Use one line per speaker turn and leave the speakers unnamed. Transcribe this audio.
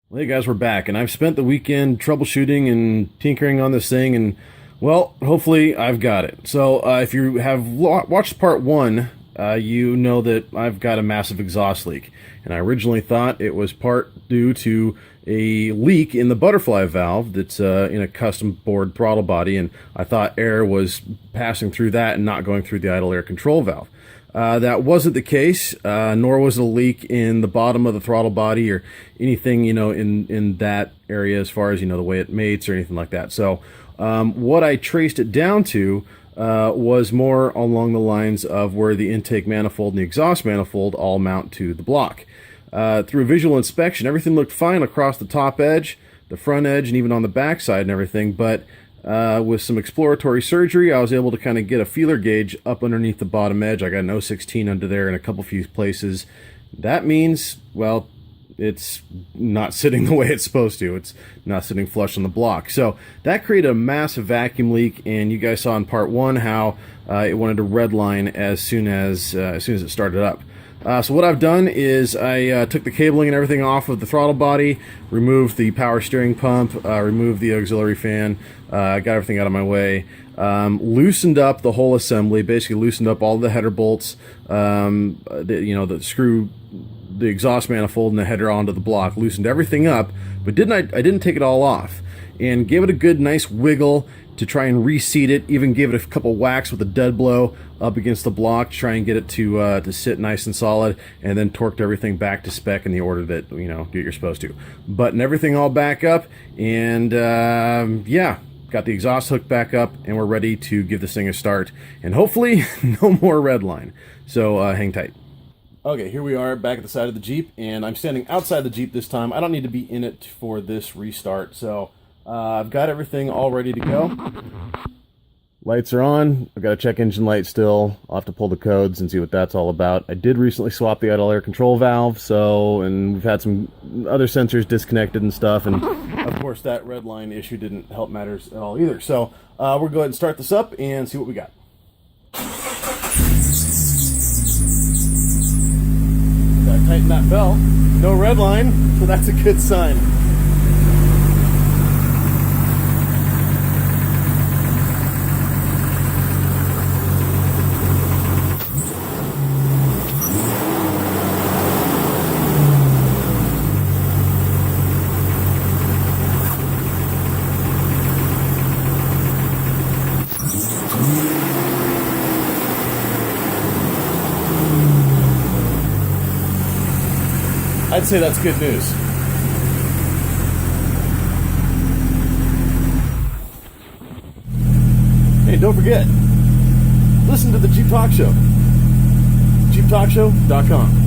Well, hey guys, we're back, and I've spent the weekend troubleshooting and tinkering on this thing, and well, hopefully I've got it. So if you have watched part one, you know that I've got a massive exhaust leak, and I originally thought it was part due to a leak in the butterfly valve that's in a custom board throttle body, and I thought air was passing through that and not going through the idle air control valve. That wasn't the case, nor was it a leak in the bottom of the throttle body or anything, in that area as far as, the way it mates or anything like that. So what I traced it down to was more along the lines of where the intake manifold and the exhaust manifold all mount to the block. Through visual inspection, everything looked fine across the top edge, the front edge, and even on the back side and everything, but with some exploratory surgery, I was able to kind of get a feeler gauge up underneath the bottom edge. I got an 016 under there in a couple few places. That means, well, it's not sitting the way it's supposed to. It's not sitting flush on the block. So that created a massive vacuum leak, and you guys saw in part one how it wanted to redline as soon as it started up. So what I've done is I took the cabling and everything off of the throttle body, removed the power steering pump, removed the auxiliary fan, got everything out of my way, loosened up the whole assembly, basically loosened up all the header bolts, the screw the exhaust manifold and the header onto the block, loosened everything up, but I didn't take it all off, and gave it a good nice wiggle to try and reseat it, even gave it a couple whacks with a dead blow up against the block to try and get it to sit nice and solid, and then torqued everything back to spec in the order that, you're supposed to. Button everything all back up, and yeah, got the exhaust hooked back up, and we're ready to give this thing a start, and hopefully no more red line. So hang tight. Okay, here we are back at the side of the Jeep, and I'm standing outside the Jeep this time. I don't need to be in it for this restart, so I've got everything all ready to go. Lights are on. I've got a check engine light still. I'll have to pull the codes and see what that's all about. I did recently swap the idle air control valve, and we've had some other sensors disconnected and stuff, and of course that red line issue didn't help matters at all either. So we'll go ahead and start this up and see what we got. Gotta tighten that belt. No red line, so that's a good sign. I'd say that's good news. Hey, don't forget, listen to the Jeep Talk Show. JeepTalkShow.com.